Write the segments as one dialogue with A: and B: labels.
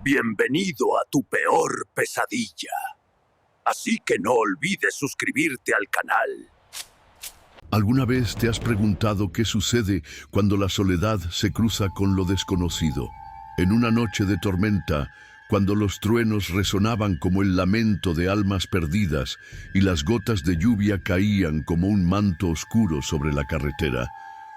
A: Bienvenido a tu peor pesadilla. Así que no olvides suscribirte al canal.
B: ¿Alguna vez te has preguntado qué sucede cuando la soledad se cruza con lo desconocido? En una noche de tormenta, cuando los truenos resonaban como el lamento de almas perdidas y las gotas de lluvia caían como un manto oscuro sobre la carretera,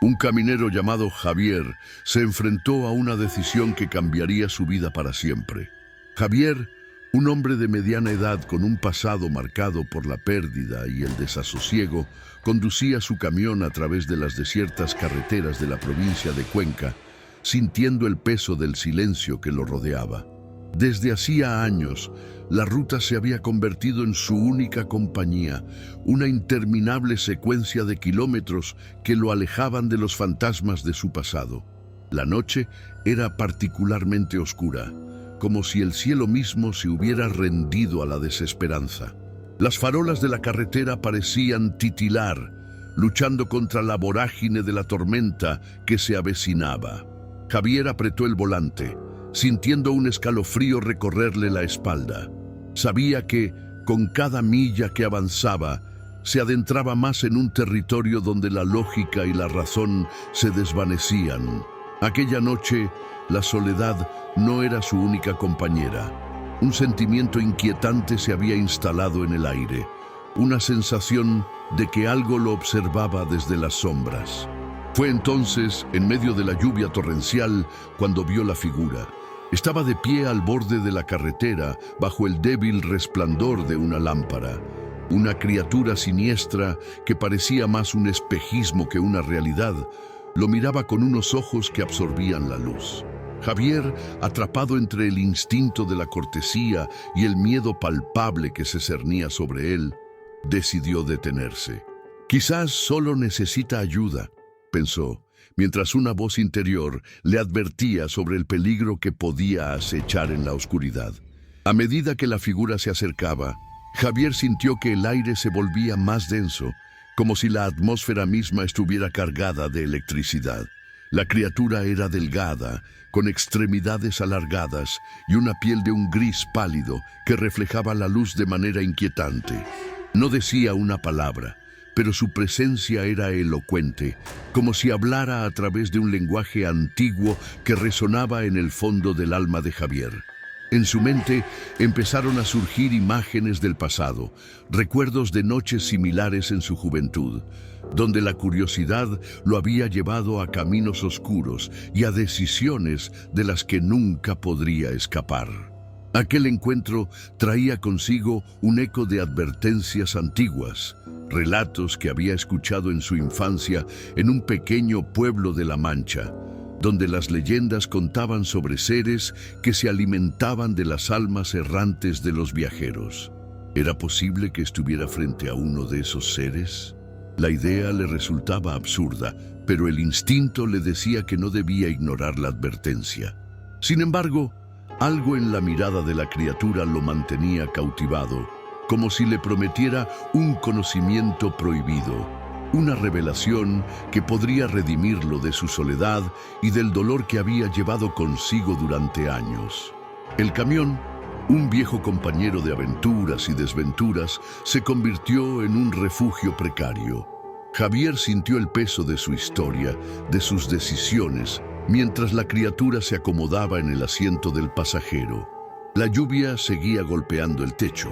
B: un caminero llamado Javier se enfrentó a una decisión que cambiaría su vida para siempre. Javier, un hombre de mediana edad con un pasado marcado por la pérdida y el desasosiego, conducía su camión a través de las desiertas carreteras de la provincia de Cuenca, sintiendo el peso del silencio que lo rodeaba. Desde hacía años, la ruta se había convertido en su única compañía, una interminable secuencia de kilómetros que lo alejaban de los fantasmas de su pasado. La noche era particularmente oscura, como si el cielo mismo se hubiera rendido a la desesperanza. Las farolas de la carretera parecían titilar, luchando contra la vorágine de la tormenta que se avecinaba. Javier apretó el volante, sintiendo un escalofrío recorrerle la espalda. Sabía que, con cada milla que avanzaba, se adentraba más en un territorio donde la lógica y la razón se desvanecían. Aquella noche, la soledad no era su única compañera. Un sentimiento inquietante se había instalado en el aire, una sensación de que algo lo observaba desde las sombras. Fue entonces, en medio de la lluvia torrencial, cuando vio la figura. Estaba de pie al borde de la carretera, bajo el débil resplandor de una lámpara. Una criatura siniestra, que parecía más un espejismo que una realidad, lo miraba con unos ojos que absorbían la luz. Javier, atrapado entre el instinto de la cortesía y el miedo palpable que se cernía sobre él, decidió detenerse. Quizás solo necesita ayuda, pensó, mientras una voz interior le advertía sobre el peligro que podía acechar en la oscuridad. A medida que la figura se acercaba, Javier sintió que el aire se volvía más denso, como si la atmósfera misma estuviera cargada de electricidad. La criatura era delgada, con extremidades alargadas y una piel de un gris pálido que reflejaba la luz de manera inquietante. No decía una palabra, pero su presencia era elocuente, como si hablara a través de un lenguaje antiguo que resonaba en el fondo del alma de Javier. En su mente empezaron a surgir imágenes del pasado, recuerdos de noches similares en su juventud, donde la curiosidad lo había llevado a caminos oscuros y a decisiones de las que nunca podría escapar. Aquel encuentro traía consigo un eco de advertencias antiguas, relatos que había escuchado en su infancia en un pequeño pueblo de La Mancha, donde las leyendas contaban sobre seres que se alimentaban de las almas errantes de los viajeros. ¿Era posible que estuviera frente a uno de esos seres? La idea le resultaba absurda, pero el instinto le decía que no debía ignorar la advertencia. Sin embargo, algo en la mirada de la criatura lo mantenía cautivado, como si le prometiera un conocimiento prohibido, una revelación que podría redimirlo de su soledad y del dolor que había llevado consigo durante años. El camión, un viejo compañero de aventuras y desventuras, se convirtió en un refugio precario. Javier sintió el peso de su historia, de sus decisiones, mientras la criatura se acomodaba en el asiento del pasajero. La lluvia seguía golpeando el techo,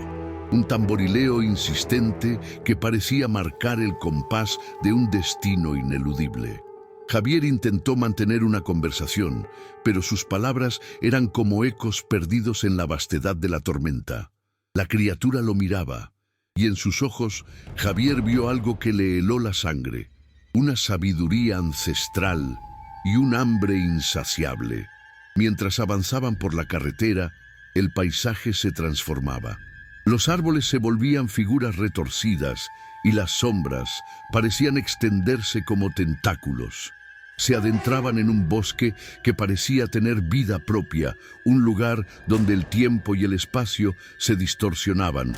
B: un tamborileo insistente que parecía marcar el compás de un destino ineludible. Javier intentó mantener una conversación, pero sus palabras eran como ecos perdidos en la vastedad de la tormenta. La criatura lo miraba, y en sus ojos Javier vio algo que le heló la sangre, una sabiduría ancestral y un hambre insaciable. Mientras avanzaban por la carretera, el paisaje se transformaba. Los árboles se volvían figuras retorcidas y las sombras parecían extenderse como tentáculos. Se adentraban en un bosque que parecía tener vida propia, un lugar donde el tiempo y el espacio se distorsionaban,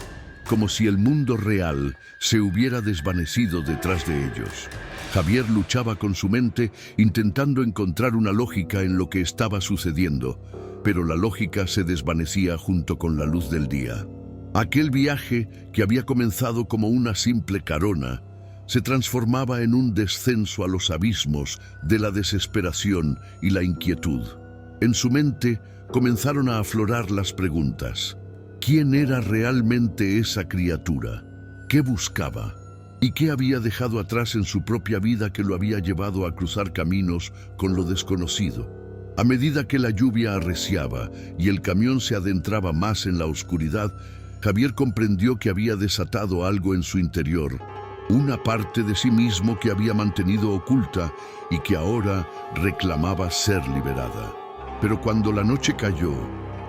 B: como si el mundo real se hubiera desvanecido detrás de ellos. Javier luchaba con su mente, intentando encontrar una lógica en lo que estaba sucediendo, pero la lógica se desvanecía junto con la luz del día. Aquel viaje, que había comenzado como una simple carona, se transformaba en un descenso a los abismos de la desesperación y la inquietud. En su mente comenzaron a aflorar las preguntas. ¿Quién era realmente esa criatura? ¿Qué buscaba? ¿Y qué había dejado atrás en su propia vida que lo había llevado a cruzar caminos con lo desconocido? A medida que la lluvia arreciaba y el camión se adentraba más en la oscuridad, Javier comprendió que había desatado algo en su interior, una parte de sí mismo que había mantenido oculta y que ahora reclamaba ser liberada. Pero cuando la noche cayó,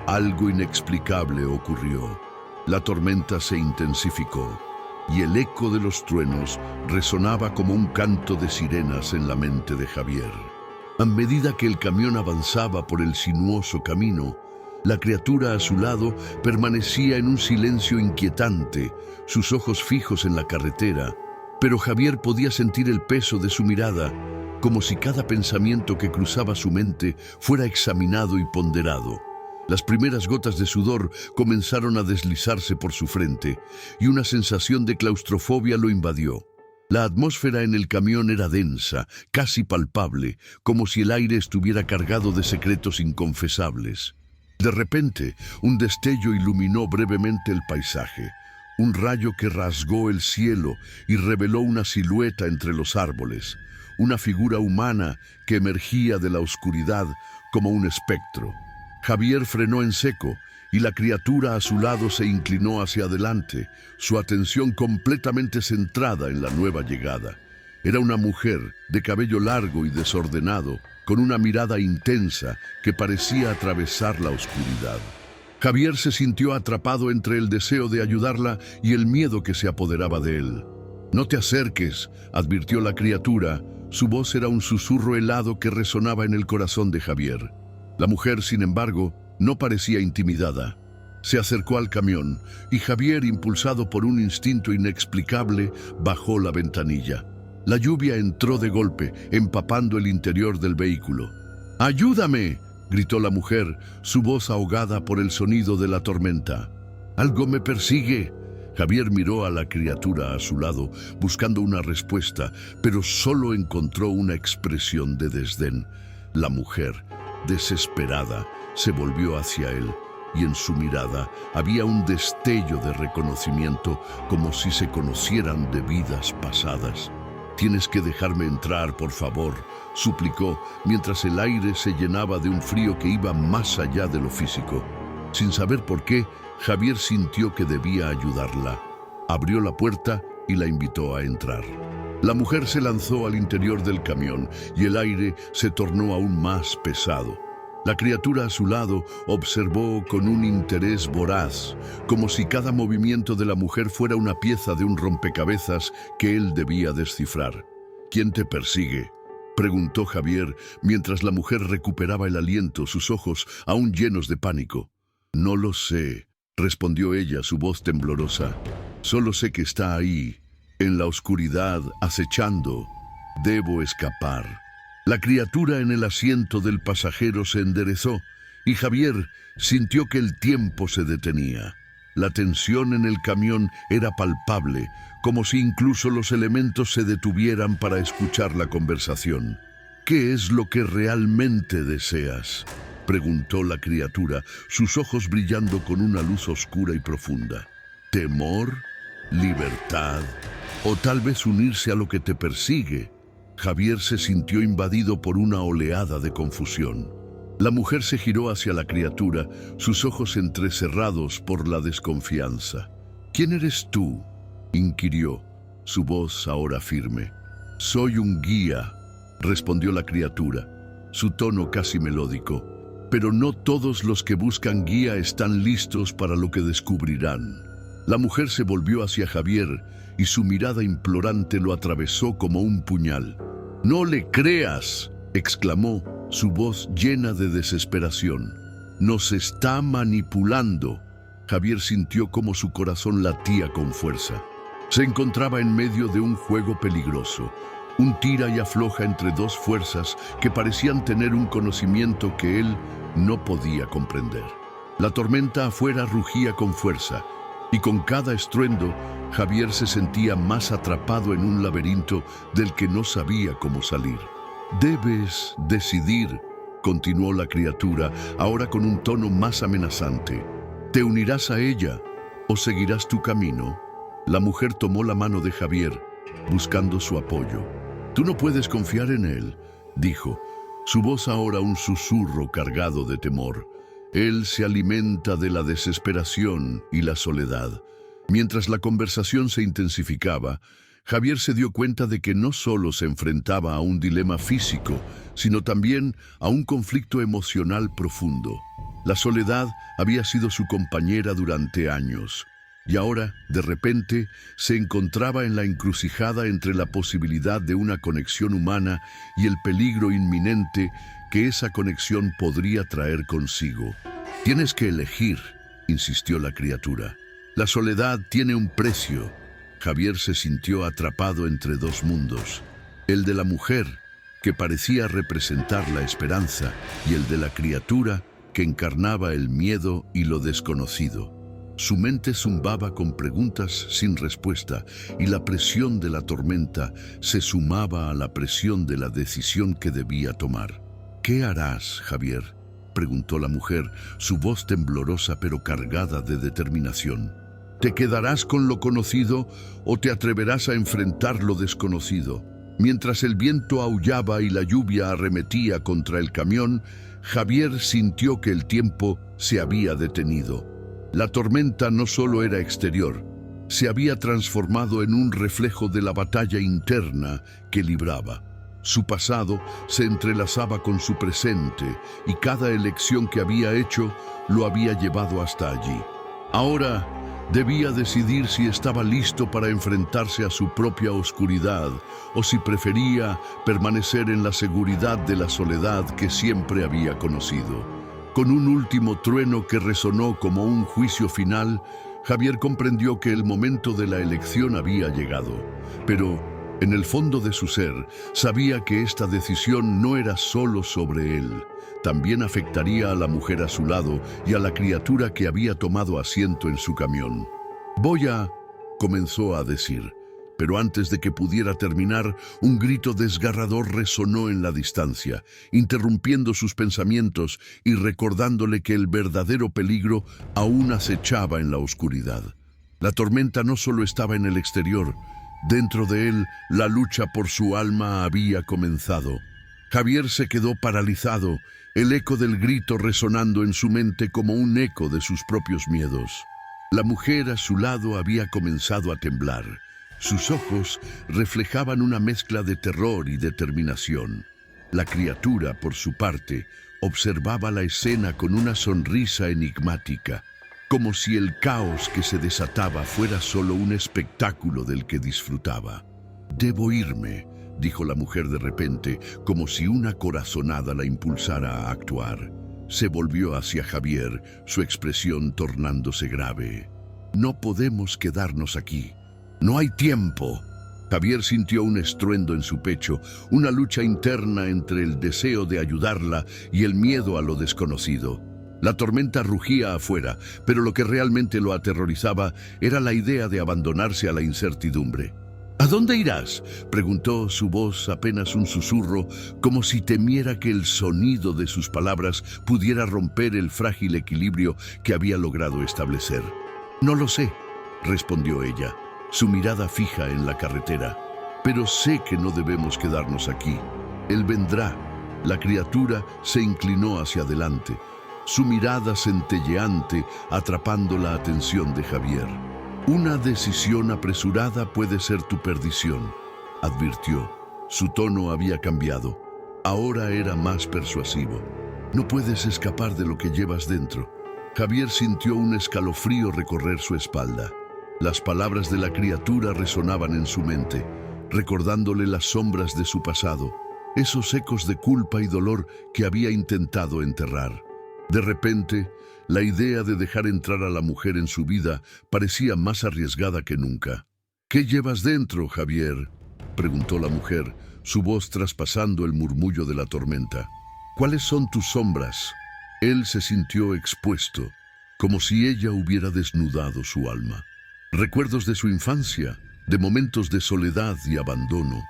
B: algo inexplicable ocurrió. La tormenta se intensificó y el eco de los truenos resonaba como un canto de sirenas en la mente de Javier. A medida que el camión avanzaba por el sinuoso camino, la criatura a su lado permanecía en un silencio inquietante, sus ojos fijos en la carretera, pero Javier podía sentir el peso de su mirada, como si cada pensamiento que cruzaba su mente fuera examinado y ponderado. Las primeras gotas de sudor comenzaron a deslizarse por su frente y una sensación de claustrofobia lo invadió. La atmósfera en el camión era densa, casi palpable, como si el aire estuviera cargado de secretos inconfesables. De repente, un destello iluminó brevemente el paisaje, un rayo que rasgó el cielo y reveló una silueta entre los árboles, una figura humana que emergía de la oscuridad como un espectro. Javier frenó en seco y la criatura a su lado se inclinó hacia adelante, su atención completamente centrada en la nueva llegada. Era una mujer de cabello largo y desordenado, con una mirada intensa que parecía atravesar la oscuridad. Javier se sintió atrapado entre el deseo de ayudarla y el miedo que se apoderaba de él. «No te acerques», advirtió la criatura. Su voz era un susurro helado que resonaba en el corazón de Javier. La mujer, sin embargo, no parecía intimidada. Se acercó al camión y Javier, impulsado por un instinto inexplicable, bajó la ventanilla. La lluvia entró de golpe, empapando el interior del vehículo. «¡Ayúdame!», gritó la mujer, su voz ahogada por el sonido de la tormenta. «¡Algo me persigue!». Javier miró a la criatura a su lado, buscando una respuesta, pero solo encontró una expresión de desdén. La mujer, desesperada, se volvió hacia él, y en su mirada había un destello de reconocimiento, como si se conocieran de vidas pasadas. «Tienes que dejarme entrar, por favor», suplicó, mientras el aire se llenaba de un frío que iba más allá de lo físico. Sin saber por qué, Javier sintió que debía ayudarla. Abrió la puerta y la invitó a entrar. La mujer se lanzó al interior del camión y el aire se tornó aún más pesado. La criatura a su lado observó con un interés voraz, como si cada movimiento de la mujer fuera una pieza de un rompecabezas que él debía descifrar. «¿Quién te persigue?», preguntó Javier, mientras la mujer recuperaba el aliento, sus ojos aún llenos de pánico. «No lo sé», respondió ella, su voz temblorosa. «Solo sé que está ahí, en la oscuridad, acechando. Debo escapar». La criatura en el asiento del pasajero se enderezó y Javier sintió que el tiempo se detenía. La tensión en el camión era palpable, como si incluso los elementos se detuvieran para escuchar la conversación. «¿Qué es lo que realmente deseas?», preguntó la criatura, sus ojos brillando con una luz oscura y profunda. «¿Temor? ¿Libertad? ¿O tal vez unirse a lo que te persigue?». Javier se sintió invadido por una oleada de confusión. La mujer se giró hacia la criatura, sus ojos entrecerrados por la desconfianza. «¿Quién eres tú?», inquirió, su voz ahora firme. «Soy un guía», respondió la criatura, su tono casi melódico. «Pero no todos los que buscan guía están listos para lo que descubrirán». La mujer se volvió hacia Javier y su mirada implorante lo atravesó como un puñal. «No le creas», exclamó, su voz llena de desesperación. «Nos está manipulando». Javier sintió como su corazón latía con fuerza. Se encontraba en medio de un juego peligroso, un tira y afloja entre dos fuerzas que parecían tener un conocimiento que él no podía comprender. La tormenta afuera rugía con fuerza, y con cada estruendo, Javier se sentía más atrapado en un laberinto del que no sabía cómo salir. «Debes decidir», continuó la criatura, ahora con un tono más amenazante. «¿Te unirás a ella o seguirás tu camino?» La mujer tomó la mano de Javier, buscando su apoyo. «Tú no puedes confiar en él», dijo, su voz ahora un susurro cargado de temor. «Él se alimenta de la desesperación y la soledad». Mientras la conversación se intensificaba, Javier se dio cuenta de que no solo se enfrentaba a un dilema físico, sino también a un conflicto emocional profundo. La soledad había sido su compañera durante años, y ahora, de repente, se encontraba en la encrucijada entre la posibilidad de una conexión humana y el peligro inminente que esa conexión podría traer consigo. «Tienes que elegir», insistió la criatura. «La soledad tiene un precio». Javier se sintió atrapado entre dos mundos, el de la mujer, que parecía representar la esperanza, y el de la criatura, que encarnaba el miedo y lo desconocido. Su mente zumbaba con preguntas sin respuesta, y la presión de la tormenta se sumaba a la presión de la decisión que debía tomar. «¿Qué harás, Javier?», preguntó la mujer, su voz temblorosa pero cargada de determinación. «¿Te quedarás con lo conocido o te atreverás a enfrentar lo desconocido?» Mientras el viento aullaba y la lluvia arremetía contra el camión, Javier sintió que el tiempo se había detenido. La tormenta no solo era exterior, se había transformado en un reflejo de la batalla interna que libraba. Su pasado se entrelazaba con su presente y cada elección que había hecho lo había llevado hasta allí. Ahora debía decidir si estaba listo para enfrentarse a su propia oscuridad o si prefería permanecer en la seguridad de la soledad que siempre había conocido. Con un último trueno que resonó como un juicio final, Javier comprendió que el momento de la elección había llegado. Pero, en el fondo de su ser, sabía que esta decisión no era solo sobre él. También afectaría a la mujer a su lado y a la criatura que había tomado asiento en su camión. Comenzó a decir, pero antes de que pudiera terminar, un grito desgarrador resonó en la distancia, interrumpiendo sus pensamientos y recordándole que el verdadero peligro aún acechaba en la oscuridad. La tormenta no solo estaba en el exterior, dentro de él la lucha por su alma había comenzado. Javier se quedó paralizado, el eco del grito resonando en su mente como un eco de sus propios miedos. La mujer a su lado había comenzado a temblar. Sus ojos reflejaban una mezcla de terror y determinación. La criatura, por su parte, observaba la escena con una sonrisa enigmática, como si el caos que se desataba fuera solo un espectáculo del que disfrutaba. «Debo irme», dijo la mujer de repente, como si una corazonada la impulsara a actuar. Se volvió hacia Javier, su expresión tornándose grave. «No podemos quedarnos aquí. No hay tiempo». Javier sintió un estruendo en su pecho, una lucha interna entre el deseo de ayudarla y el miedo a lo desconocido. La tormenta rugía afuera, pero lo que realmente lo aterrorizaba era la idea de abandonarse a la incertidumbre. «¿A dónde irás?», preguntó, su voz apenas un susurro, como si temiera que el sonido de sus palabras pudiera romper el frágil equilibrio que había logrado establecer. «No lo sé», respondió ella, su mirada fija en la carretera. «Pero sé que no debemos quedarnos aquí. Él vendrá». La criatura se inclinó hacia adelante, su mirada centelleante atrapando la atención de Javier. «Una decisión apresurada puede ser tu perdición», advirtió. Su tono había cambiado. Ahora era más persuasivo. «No puedes escapar de lo que llevas dentro». Javier sintió un escalofrío recorrer su espalda. Las palabras de la criatura resonaban en su mente, recordándole las sombras de su pasado, esos ecos de culpa y dolor que había intentado enterrar. De repente, la idea de dejar entrar a la mujer en su vida parecía más arriesgada que nunca. «¿Qué llevas dentro, Javier?», preguntó la mujer, su voz traspasando el murmullo de la tormenta. ¿Cuáles son tus sombras? Él se sintió expuesto, como si ella hubiera desnudado su alma. Recuerdos de su infancia, de momentos de soledad y abandono,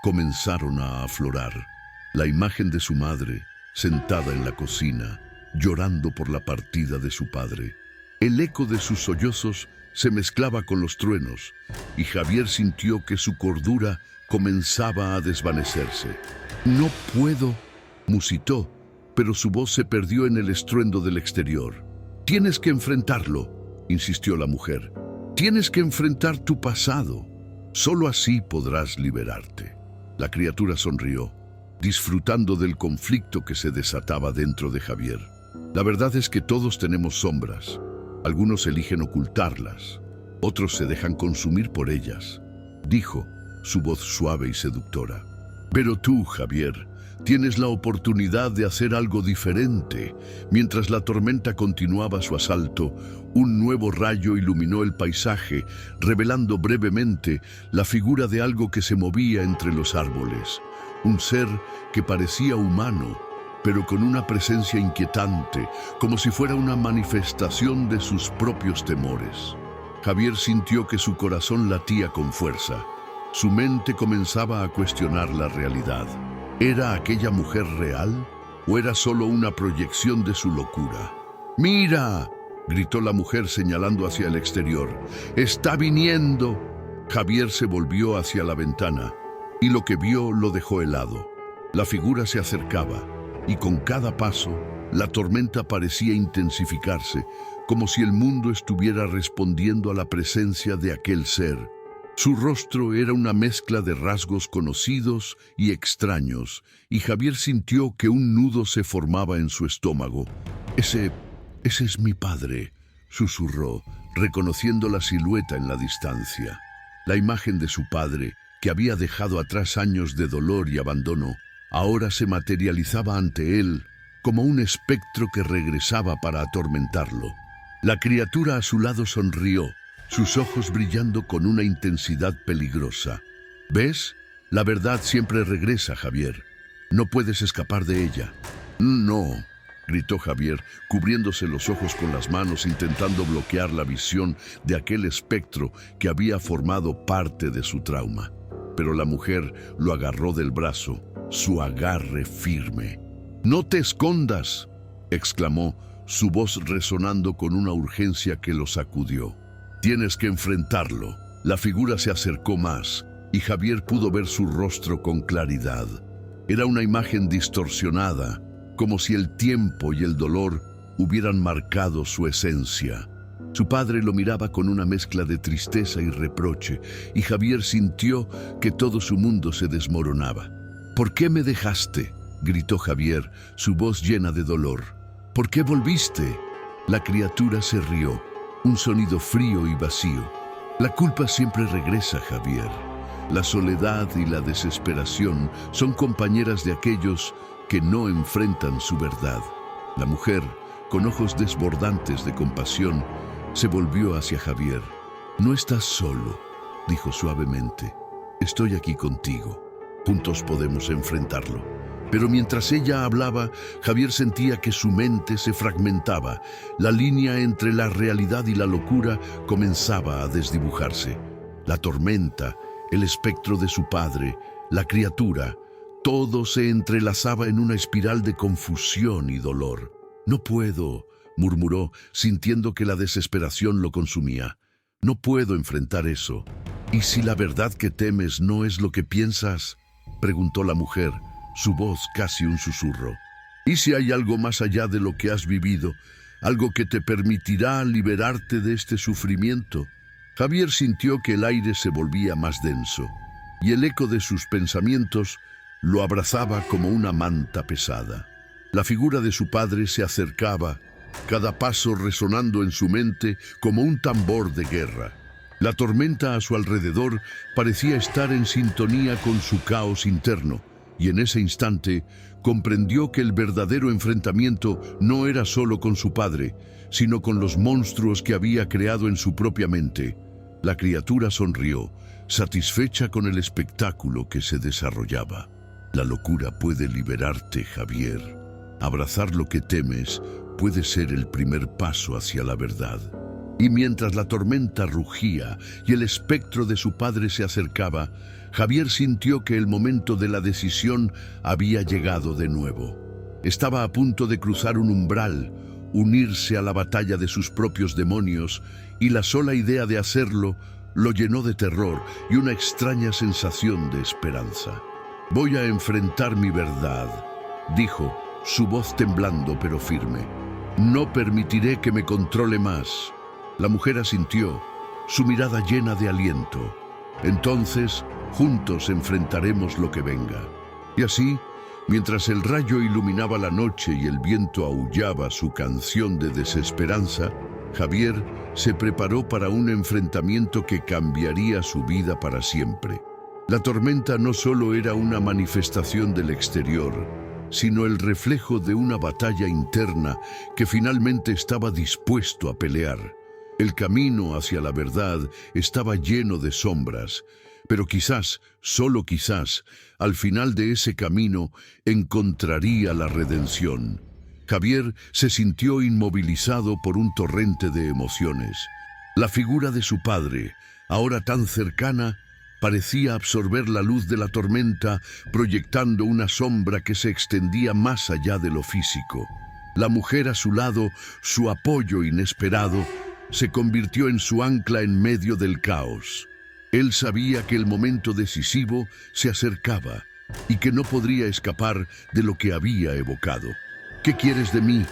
B: comenzaron a aflorar. La imagen de su madre, sentada en la cocina, llorando por la partida de su padre. El eco de sus sollozos se mezclaba con los truenos, y Javier sintió que su cordura comenzaba a desvanecerse. «No puedo», musitó, pero su voz se perdió en el estruendo del exterior. «Tienes que enfrentarlo», insistió la mujer. «Tienes que enfrentar tu pasado. Solo así podrás liberarte». La criatura sonrió, disfrutando del conflicto que se desataba dentro de Javier. La verdad es que todos tenemos sombras. Algunos eligen ocultarlas, otros se dejan consumir por ellas, dijo, su voz suave y seductora. Pero tú, Javier, tienes la oportunidad de hacer algo diferente. Mientras la tormenta continuaba su asalto, un nuevo rayo iluminó el paisaje, revelando brevemente la figura de algo que se movía entre los árboles. Un ser que parecía humano, pero con una presencia inquietante, como si fuera una manifestación de sus propios temores. Javier sintió que su corazón latía con fuerza. Su mente comenzaba a cuestionar la realidad. ¿Era aquella mujer real o era solo una proyección de su locura? «¡Mira!», gritó la mujer señalando hacia el exterior. «¡Está viniendo!». Javier se volvió hacia la ventana y lo que vio lo dejó helado. La figura se acercaba y con cada paso la tormenta parecía intensificarse, como si el mundo estuviera respondiendo a la presencia de aquel ser. Su rostro era una mezcla de rasgos conocidos y extraños, y Javier sintió que un nudo se formaba en su estómago. Ese es mi padre», susurró, reconociendo la silueta en la distancia. La imagen de su padre, que había dejado atrás años de dolor y abandono, ahora se materializaba ante él como un espectro que regresaba para atormentarlo. La criatura a su lado sonrió, sus ojos brillando con una intensidad peligrosa. «¿Ves? La verdad siempre regresa, Javier. No puedes escapar de ella». «No», gritó Javier, cubriéndose los ojos con las manos, intentando bloquear la visión de aquel espectro que había formado parte de su trauma. Pero la mujer lo agarró del brazo, su agarre firme. «¡No te escondas!», exclamó, su voz resonando con una urgencia que lo sacudió. «Tienes que enfrentarlo». La figura se acercó más y Javier pudo ver su rostro con claridad. Era una imagen distorsionada, como si el tiempo y el dolor hubieran marcado su esencia. Su padre lo miraba con una mezcla de tristeza y reproche, y Javier sintió que todo su mundo se desmoronaba. «¿Por qué me dejaste?», gritó Javier, su voz llena de dolor. «¿Por qué volviste?». La criatura se rió, un sonido frío y vacío. «La culpa siempre regresa, Javier. La soledad y la desesperación son compañeras de aquellos que no enfrentan su verdad». La mujer, con ojos desbordantes de compasión, se volvió hacia Javier. «No estás solo», dijo suavemente. «Estoy aquí contigo. Juntos podemos enfrentarlo». Pero mientras ella hablaba, Javier sentía que su mente se fragmentaba. La línea entre la realidad y la locura comenzaba a desdibujarse. La tormenta, el espectro de su padre, la criatura, todo se entrelazaba en una espiral de confusión y dolor. «No puedo», murmuró, sintiendo que la desesperación lo consumía. «No puedo enfrentar eso». «¿Y si la verdad que temes no es lo que piensas?», preguntó la mujer, su voz casi un susurro. «¿Y si hay algo más allá de lo que has vivido? Algo que te permitirá liberarte de este sufrimiento». Javier sintió que el aire se volvía más denso, y el eco de sus pensamientos lo abrazaba como una manta pesada. La figura de su padre se acercaba, cada paso resonando en su mente como un tambor de guerra. La tormenta a su alrededor parecía estar en sintonía con su caos interno, y en ese instante comprendió que el verdadero enfrentamiento no era solo con su padre, sino con los monstruos que había creado en su propia mente. La criatura sonrió, satisfecha con el espectáculo que se desarrollaba. La locura puede liberarte, Javier. Abrazar lo que temes puede ser el primer paso hacia la verdad. Y mientras la tormenta rugía y el espectro de su padre se acercaba, Javier sintió que el momento de la decisión había llegado de nuevo. Estaba a punto de cruzar un umbral, unirse a la batalla de sus propios demonios, y la sola idea de hacerlo lo llenó de terror y una extraña sensación de esperanza. «Voy a enfrentar mi verdad», dijo, su voz temblando pero firme. «No permitiré que me controle más». La mujer asintió, su mirada llena de aliento. «Entonces, juntos enfrentaremos lo que venga». Y así, mientras el rayo iluminaba la noche y el viento aullaba su canción de desesperanza, Javier se preparó para un enfrentamiento que cambiaría su vida para siempre. La tormenta no solo era una manifestación del exterior, sino el reflejo de una batalla interna que finalmente estaba dispuesto a pelear. El camino hacia la verdad estaba lleno de sombras, pero quizás, solo quizás, al final de ese camino encontraría la redención. Javier se sintió inmovilizado por un torrente de emociones. La figura de su padre, ahora tan cercana, parecía absorber la luz de la tormenta, proyectando una sombra que se extendía más allá de lo físico. La mujer a su lado, su apoyo inesperado, se convirtió en su ancla en medio del caos. Él sabía que el momento decisivo se acercaba y que no podría escapar de lo que había evocado. «¿Qué quieres de mí?»,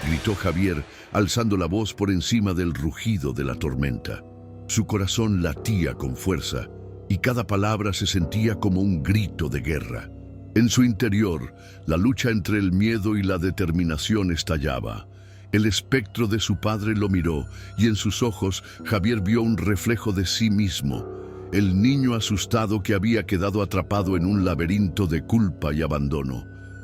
B: gritó Javier, alzando la voz por encima del rugido de la tormenta. Su corazón latía con fuerza y cada palabra se sentía como un grito de guerra. En su interior, la lucha entre el miedo y la determinación estallaba. El espectro de su padre lo miró y en sus ojos Javier vio un reflejo de sí mismo, el niño asustado que había quedado atrapado en un laberinto de culpa y abandono.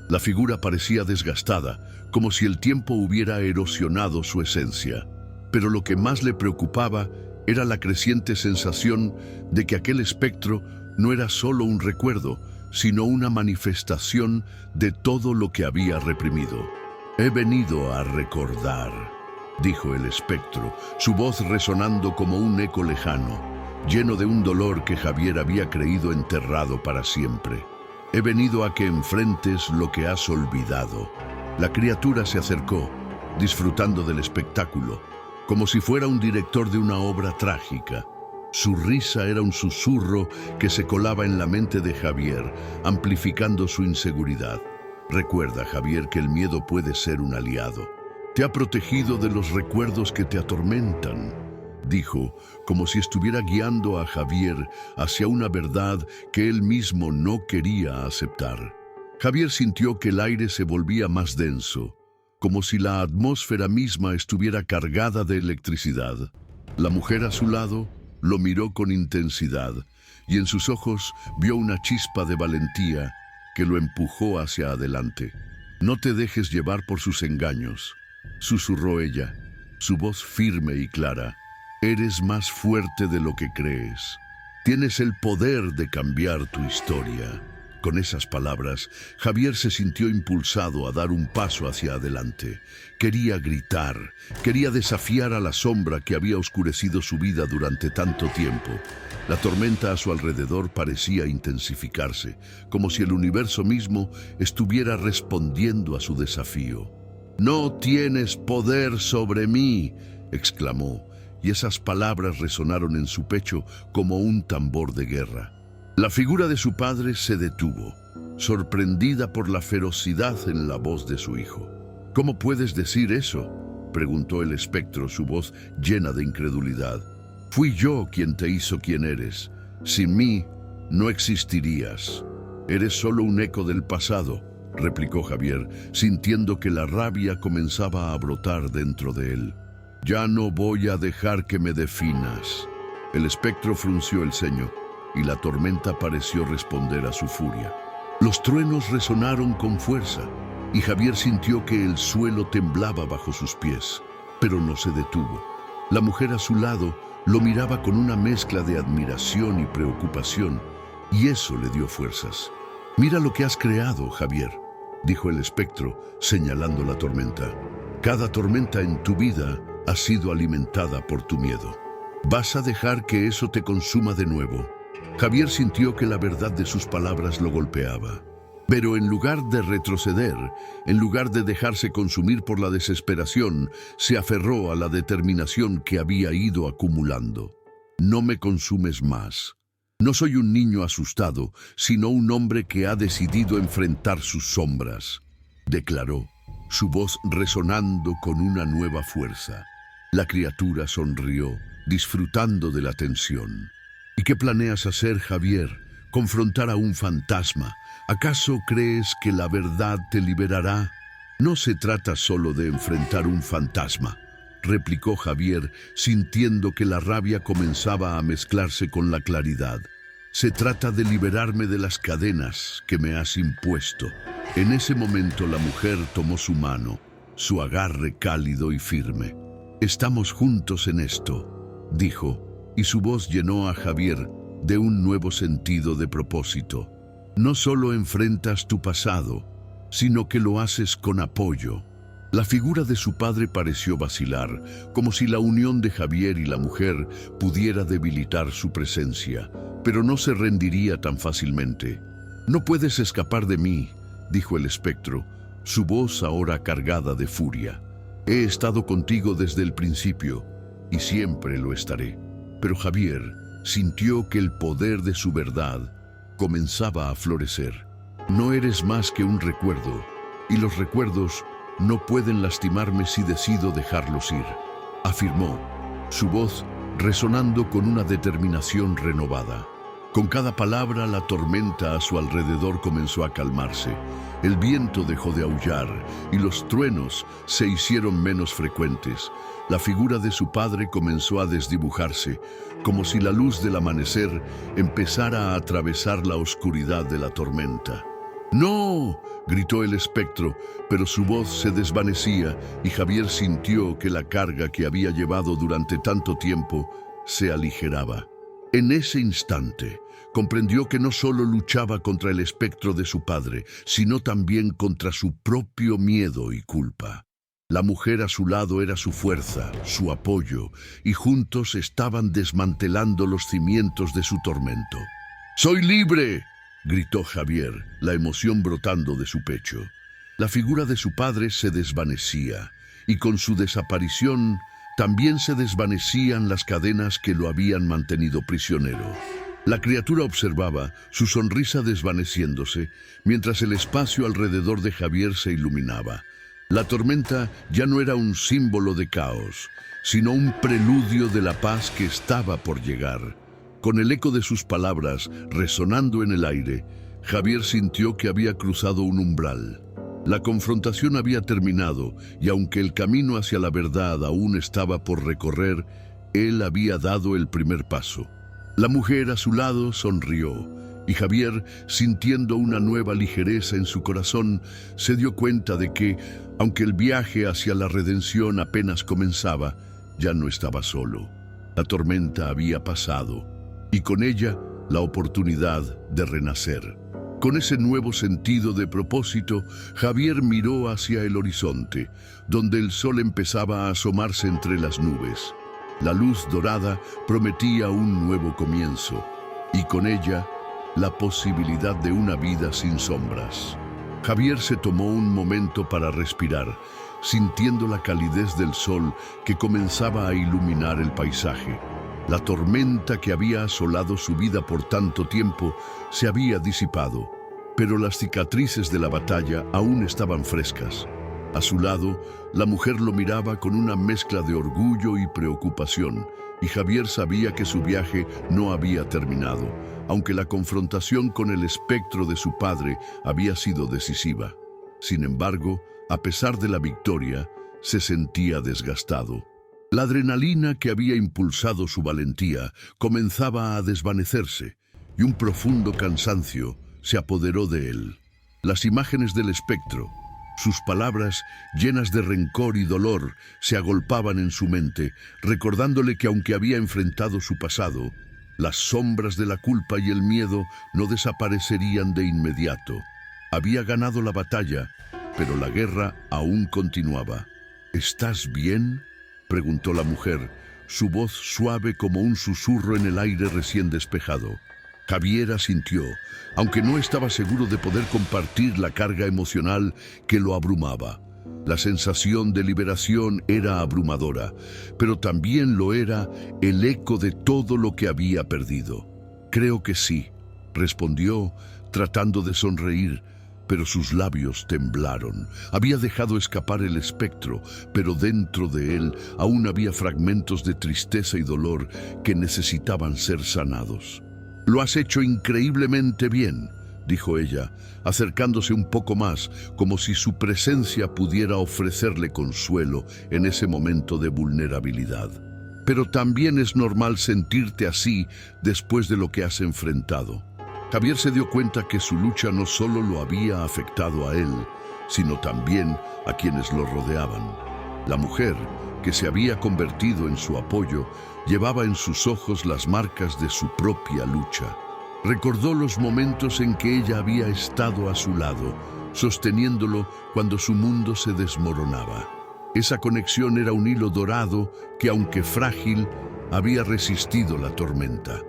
B: La figura parecía desgastada, como si el tiempo hubiera erosionado su esencia. Pero lo que más le preocupaba era la creciente sensación de que aquel espectro no era solo un recuerdo, sino una manifestación de todo lo que había reprimido. «He venido a recordar», dijo el espectro, su voz resonando como un eco lejano, lleno de un dolor que Javier había creído enterrado para siempre. «He venido a que enfrentes lo que has olvidado». La criatura se acercó, disfrutando del espectáculo, como si fuera un director de una obra trágica. Su risa era un susurro que se colaba en la mente de Javier, amplificando su inseguridad. «Recuerda, Javier, que el miedo puede ser un aliado. Te ha protegido de los recuerdos que te atormentan», dijo, como si estuviera guiando a Javier hacia una verdad que él mismo no quería aceptar. Javier sintió que el aire se volvía más denso, como si la atmósfera misma estuviera cargada de electricidad. La mujer a su lado lo miró con intensidad y en sus ojos vio una chispa de valentía que lo empujó hacia adelante. «No te dejes llevar por sus engaños», susurró ella, su voz firme y clara. «Eres más fuerte de lo que crees. Tienes el poder de cambiar tu historia». Con esas palabras, Javier se sintió impulsado a dar un paso hacia adelante. Quería gritar, quería desafiar a la sombra que había oscurecido su vida durante tanto tiempo. La tormenta a su alrededor parecía intensificarse, como si el universo mismo estuviera respondiendo a su desafío. «No tienes poder sobre mí», exclamó, y esas palabras resonaron en su pecho como un tambor de guerra. La figura de su padre se detuvo, sorprendida por la ferocidad en la voz de su hijo. «¿Cómo puedes decir eso?», preguntó el espectro, su voz llena de incredulidad. «Fui yo quien te hizo quien eres. Sin mí, no existirías». «Eres solo un eco del pasado», replicó Javier, sintiendo que la rabia comenzaba a brotar dentro de él. «Ya no voy a dejar que me definas». El espectro frunció el ceño y la tormenta pareció responder a su furia. Los truenos resonaron con fuerza y Javier sintió que el suelo temblaba bajo sus pies, pero no se detuvo. La mujer a su lado Lo miraba con una mezcla de admiración y preocupación, y eso le dio fuerzas. «Mira lo que has creado, Javier», dijo el espectro, señalando la tormenta. «Cada tormenta en tu vida ha sido alimentada por tu miedo. ¿Vas a dejar que eso te consuma de nuevo?». Javier sintió que la verdad de sus palabras lo golpeaba. Pero en lugar de retroceder, en lugar de dejarse consumir por la desesperación, se aferró a la determinación que había ido acumulando. «No me consumes más. No soy un niño asustado, sino un hombre que ha decidido enfrentar sus sombras», declaró, su voz resonando con una nueva fuerza. La criatura sonrió, disfrutando de la tensión. «¿Y qué planeas hacer, Javier? ¿Confrontar a un fantasma? ¿Acaso crees que la verdad te liberará?». «No se trata solo de enfrentar un fantasma», replicó Javier, sintiendo que la rabia comenzaba a mezclarse con la claridad. «Se trata de liberarme de las cadenas que me has impuesto». En ese momento la mujer tomó su mano, su agarre cálido y firme. «Estamos juntos en esto», dijo, y su voz llenó a Javier de un nuevo sentido de propósito. «No solo enfrentas tu pasado, sino que lo haces con apoyo». La figura de su padre pareció vacilar, como si la unión de Javier y la mujer pudiera debilitar su presencia, pero no se rendiría tan fácilmente. «No puedes escapar de mí», dijo el espectro, su voz ahora cargada de furia. «He estado contigo desde el principio, y siempre lo estaré». Pero Javier sintió que el poder de su verdad comenzaba a florecer. «No eres más que un recuerdo, y los recuerdos no pueden lastimarme si decido dejarlos ir», afirmó, su voz resonando con una determinación renovada. Con cada palabra, la tormenta a su alrededor comenzó a calmarse. El viento dejó de aullar y los truenos se hicieron menos frecuentes. La figura de su padre comenzó a desdibujarse, como si la luz del amanecer empezara a atravesar la oscuridad de la tormenta. «¡No!», gritó el espectro, pero su voz se desvanecía y Javier sintió que la carga que había llevado durante tanto tiempo se aligeraba. En ese instante, comprendió que no solo luchaba contra el espectro de su padre, sino también contra su propio miedo y culpa. La mujer a su lado era su fuerza, su apoyo, y juntos estaban desmantelando los cimientos de su tormento. «¡Soy libre!», gritó Javier, la emoción brotando de su pecho. La figura de su padre se desvanecía, y con su desaparición también se desvanecían las cadenas que lo habían mantenido prisionero. La criatura observaba, su sonrisa desvaneciéndose, mientras el espacio alrededor de Javier se iluminaba. La tormenta ya no era un símbolo de caos, sino un preludio de la paz que estaba por llegar. Con el eco de sus palabras resonando en el aire, Javier sintió que había cruzado un umbral. La confrontación había terminado, y aunque el camino hacia la verdad aún estaba por recorrer, él había dado el primer paso. La mujer a su lado sonrió, y Javier, sintiendo una nueva ligereza en su corazón, se dio cuenta de que, aunque el viaje hacia la redención apenas comenzaba, ya no estaba solo. La tormenta había pasado, y con ella la oportunidad de renacer. Con ese nuevo sentido de propósito, Javier miró hacia el horizonte, donde el sol empezaba a asomarse entre las nubes. La luz dorada prometía un nuevo comienzo, y con ella, la posibilidad de una vida sin sombras. Javier se tomó un momento para respirar, sintiendo la calidez del sol que comenzaba a iluminar el paisaje. La tormenta que había asolado su vida por tanto tiempo se había disipado, pero las cicatrices de la batalla aún estaban frescas. A su lado, la mujer lo miraba con una mezcla de orgullo y preocupación, y Javier sabía que su viaje no había terminado, aunque la confrontación con el espectro de su padre había sido decisiva. Sin embargo, a pesar de la victoria, se sentía desgastado. La adrenalina que había impulsado su valentía comenzaba a desvanecerse, y un profundo cansancio se apoderó de él. Las imágenes del espectro, Sus palabras, llenas de rencor y dolor, se agolpaban en su mente, recordándole que aunque había enfrentado su pasado, las sombras de la culpa y el miedo no desaparecerían de inmediato. Había ganado la batalla, pero la guerra aún continuaba. ¿Estás bien?, preguntó la mujer, su voz suave como un susurro en el aire recién despejado. Javier asintió, aunque no estaba seguro de poder compartir la carga emocional que lo abrumaba. La sensación de liberación era abrumadora, pero también lo era el eco de todo lo que había perdido. Creo que sí, respondió, tratando de sonreír, pero sus labios temblaron. Había dejado escapar el espectro, pero dentro de él aún había fragmentos de tristeza y dolor que necesitaban ser sanados. «Lo has hecho increíblemente bien», dijo ella, acercándose un poco más, como si su presencia pudiera ofrecerle consuelo en ese momento de vulnerabilidad. «Pero también es normal sentirte así después de lo que has enfrentado». Javier se dio cuenta que su lucha no solo lo había afectado a él, sino también a quienes lo rodeaban. La mujer, que se había convertido en su apoyo, llevaba en sus ojos las marcas de su propia lucha. Recordó los momentos en que ella había estado a su lado, sosteniéndolo cuando su mundo se desmoronaba. Esa conexión era un hilo dorado que, aunque frágil, había resistido la tormenta.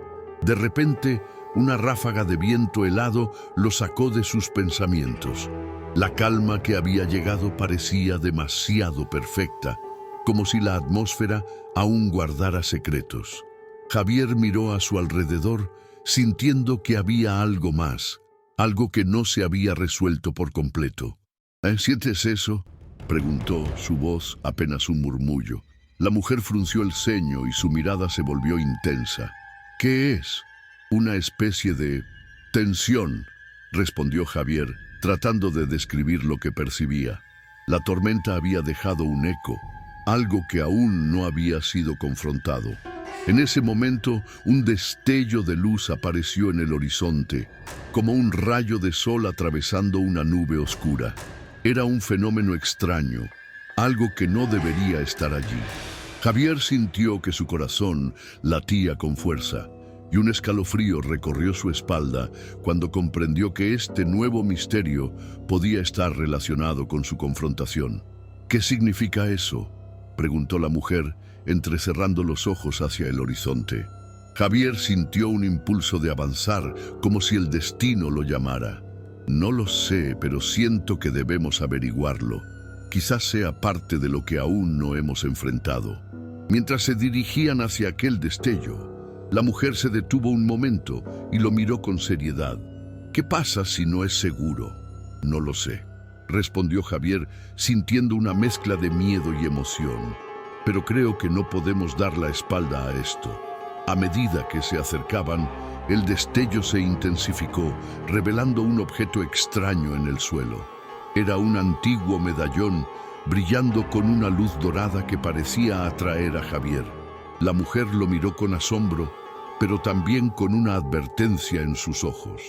B: De repente, una ráfaga de viento helado lo sacó de sus pensamientos. La calma que había llegado parecía demasiado perfecta, como si la atmósfera aún guardara secretos. Javier miró a su alrededor, sintiendo que había algo más, algo que no se había resuelto por completo. ¿Sientes eso?, preguntó, su voz apenas un murmullo. La mujer frunció el ceño y su mirada se volvió intensa. «¿Qué es?» «Una especie de tensión», respondió Javier, tratando de describir lo que percibía. La tormenta había dejado un eco, algo que aún no había sido confrontado. En ese momento, un destello de luz apareció en el horizonte, como un rayo de sol atravesando una nube oscura. Era un fenómeno extraño, algo que no debería estar allí. Javier sintió que su corazón latía con fuerza, y un escalofrío recorrió su espalda cuando comprendió que este nuevo misterio podía estar relacionado con su confrontación. «¿Qué significa eso?», preguntó la mujer, entrecerrando los ojos hacia el horizonte. Javier sintió un impulso de avanzar, como si el destino lo llamara. «No lo sé, pero siento que debemos averiguarlo. Quizás sea parte de lo que aún no hemos enfrentado». Mientras se dirigían hacia aquel destello, la mujer se detuvo un momento y lo miró con seriedad. «¿Qué pasa si no es seguro?». «No lo sé», respondió Javier, sintiendo una mezcla de miedo y emoción. «Pero creo que no podemos dar la espalda a esto». A medida que se acercaban, el destello se intensificó, revelando un objeto extraño en el suelo. Era un antiguo medallón, brillando con una luz dorada que parecía atraer a Javier. La mujer lo miró con asombro, pero también con una advertencia en sus ojos.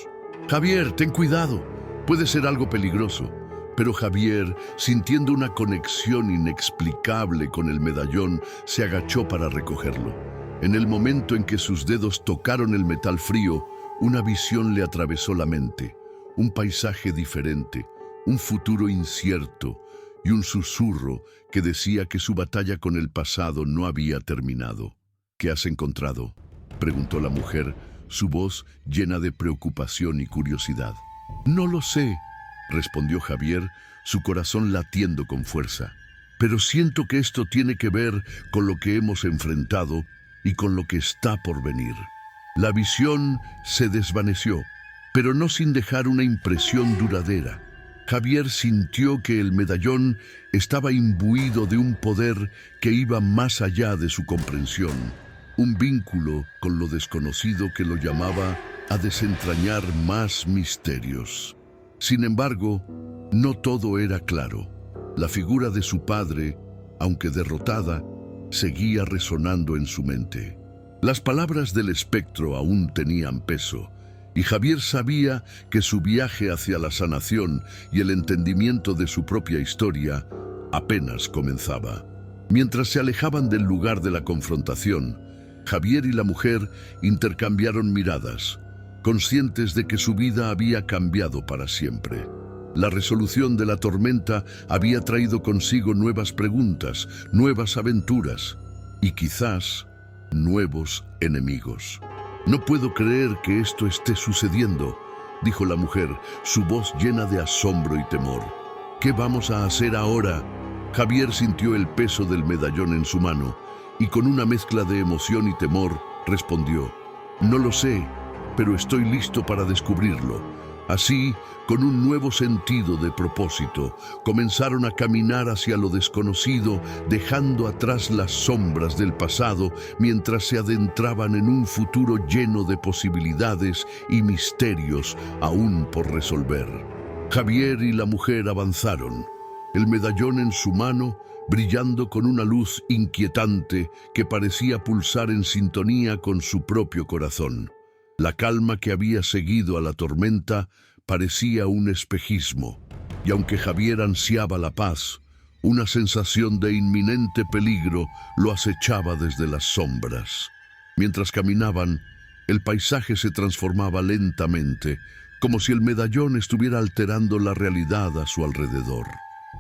B: «Javier, ten cuidado, puede ser algo peligroso». Pero Javier, sintiendo una conexión inexplicable con el medallón, se agachó para recogerlo. En el momento en que sus dedos tocaron el metal frío, una visión le atravesó la mente. Un paisaje diferente, un futuro incierto y un susurro que decía que su batalla con el pasado no había terminado. «¿Qué has encontrado?», preguntó la mujer, su voz llena de preocupación y curiosidad. «No lo sé», respondió Javier, su corazón latiendo con fuerza. «Pero siento que esto tiene que ver con lo que hemos enfrentado y con lo que está por venir». La visión se desvaneció, pero no sin dejar una impresión duradera. Javier sintió que el medallón estaba imbuido de un poder que iba más allá de su comprensión, un vínculo con lo desconocido que lo llamaba a desentrañar más misterios. Sin embargo, no todo era claro. La figura de su padre, aunque derrotada, seguía resonando en su mente. Las palabras del espectro aún tenían peso, Y Javier sabía que su viaje hacia la sanación y el entendimiento de su propia historia apenas comenzaba. Mientras se alejaban del lugar de la confrontación, Javier y la mujer intercambiaron miradas, conscientes de que su vida había cambiado para siempre. La resolución de la tormenta había traído consigo nuevas preguntas, nuevas aventuras y quizás nuevos enemigos. «No puedo creer que esto esté sucediendo», dijo la mujer, su voz llena de asombro y temor. «¿Qué vamos a hacer ahora?». Javier sintió el peso del medallón en su mano y con una mezcla de emoción y temor respondió: «No lo sé, pero estoy listo para descubrirlo». Así, con un nuevo sentido de propósito, comenzaron a caminar hacia lo desconocido, dejando atrás las sombras del pasado mientras se adentraban en un futuro lleno de posibilidades y misterios aún por resolver. Javier y la mujer avanzaron, el medallón en su mano, brillando con una luz inquietante que parecía pulsar en sintonía con su propio corazón. La calma que había seguido a la tormenta parecía un espejismo, y aunque Javier ansiaba la paz, una sensación de inminente peligro lo acechaba desde las sombras. Mientras caminaban, el paisaje se transformaba lentamente, como si el medallón estuviera alterando la realidad a su alrededor.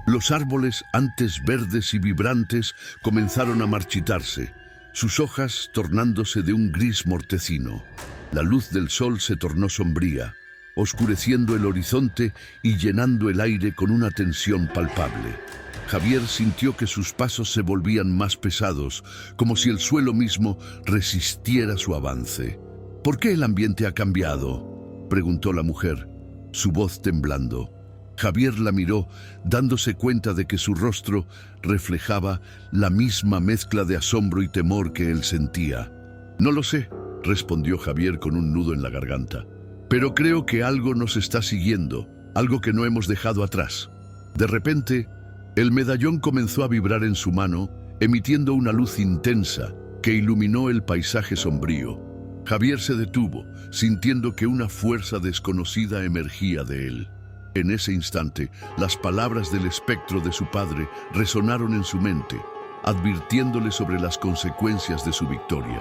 B: Los árboles, antes verdes y vibrantes, comenzaron a marchitarse, sus hojas tornándose de un gris mortecino. La luz del sol se tornó sombría, oscureciendo el horizonte y llenando el aire con una tensión palpable. Javier sintió que sus pasos se volvían más pesados, como si el suelo mismo resistiera su avance. «¿Por qué el ambiente ha cambiado?», preguntó la mujer, su voz temblando. Javier la miró, dándose cuenta de que su rostro reflejaba la misma mezcla de asombro y temor que él sentía. «No lo sé», respondió Javier con un nudo en la garganta. «Pero creo que algo nos está siguiendo, algo que no hemos dejado atrás». De repente, el medallón comenzó a vibrar en su mano, emitiendo una luz intensa que iluminó el paisaje sombrío. Javier se detuvo, sintiendo que una fuerza desconocida emergía de él. En ese instante, las palabras del espectro de su padre resonaron en su mente, advirtiéndole sobre las consecuencias de su victoria.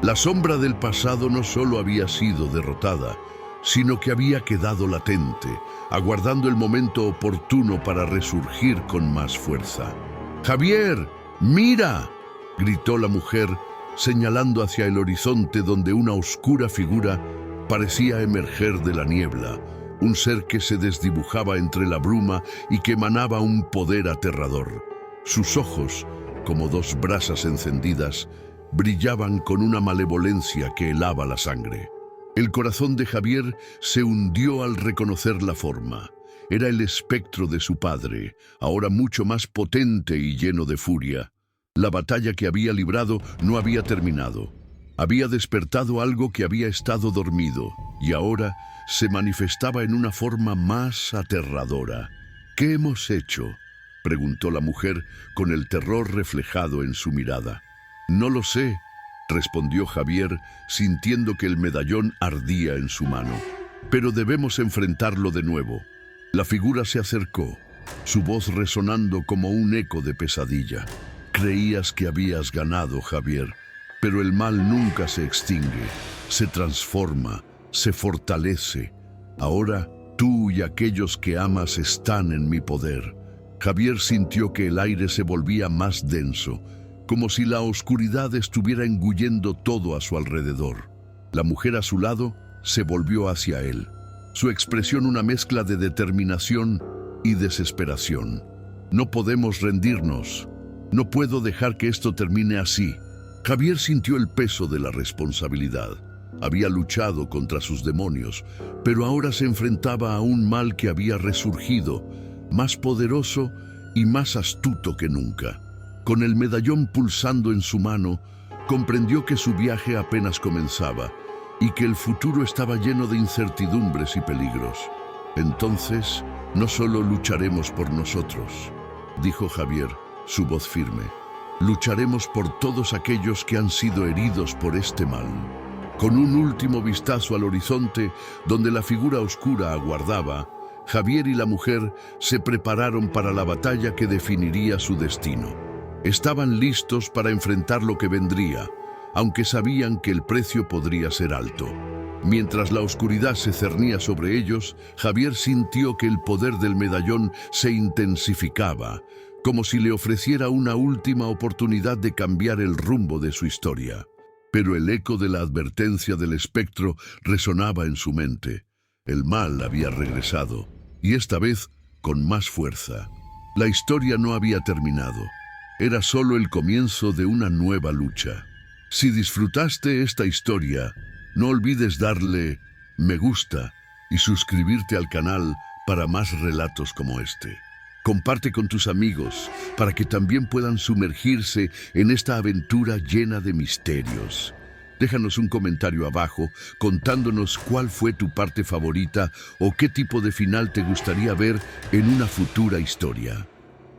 B: La sombra del pasado no solo había sido derrotada, sino que había quedado latente, aguardando el momento oportuno para resurgir con más fuerza. «¡Javier, mira!», gritó la mujer, señalando hacia el horizonte donde una oscura figura parecía emerger de la niebla, un ser que se desdibujaba entre la bruma y que emanaba un poder aterrador. Sus ojos, como dos brasas encendidas, brillaban con una malevolencia que helaba la sangre. El corazón de Javier se hundió al reconocer la forma. Era el espectro de su padre, ahora mucho más potente y lleno de furia. La batalla que había librado no había terminado. Había despertado algo que había estado dormido, y ahora se manifestaba en una forma más aterradora. «¿Qué hemos hecho?», preguntó la mujer con el terror reflejado en su mirada. «No lo sé», respondió Javier, sintiendo que el medallón ardía en su mano. «Pero debemos enfrentarlo de nuevo». La figura se acercó, su voz resonando como un eco de pesadilla. «Creías que habías ganado, Javier, pero el mal nunca se extingue, se transforma, se fortalece. Ahora tú y aquellos que amas están en mi poder». Javier sintió que el aire se volvía más denso, como si la oscuridad estuviera engullendo todo a su alrededor. La mujer a su lado se volvió hacia él, su expresión una mezcla de determinación y desesperación. «No podemos rendirnos. No puedo dejar que esto termine así». Javier sintió el peso de la responsabilidad. Había luchado contra sus demonios, pero ahora se enfrentaba a un mal que había resurgido, más poderoso y más astuto que nunca. Con el medallón pulsando en su mano, comprendió que su viaje apenas comenzaba y que el futuro estaba lleno de incertidumbres y peligros. «Entonces, no solo lucharemos por nosotros», dijo Javier, su voz firme. «Lucharemos por todos aquellos que han sido heridos por este mal». Con un último vistazo al horizonte, donde la figura oscura aguardaba, Javier y la mujer se prepararon para la batalla que definiría su destino. Estaban listos para enfrentar lo que vendría, aunque sabían que el precio podría ser alto. Mientras la oscuridad se cernía sobre ellos, Javier sintió que el poder del medallón se intensificaba, como si le ofreciera una última oportunidad de cambiar el rumbo de su historia. Pero el eco de la advertencia del espectro resonaba en su mente. El mal había regresado, y esta vez con más fuerza. La historia no había terminado. Era solo el comienzo de una nueva lucha. Si disfrutaste esta historia, no olvides darle me gusta y suscribirte al canal para más relatos como este. Comparte con tus amigos para que también puedan sumergirse en esta aventura llena de misterios. Déjanos un comentario abajo contándonos cuál fue tu parte favorita o qué tipo de final te gustaría ver en una futura historia.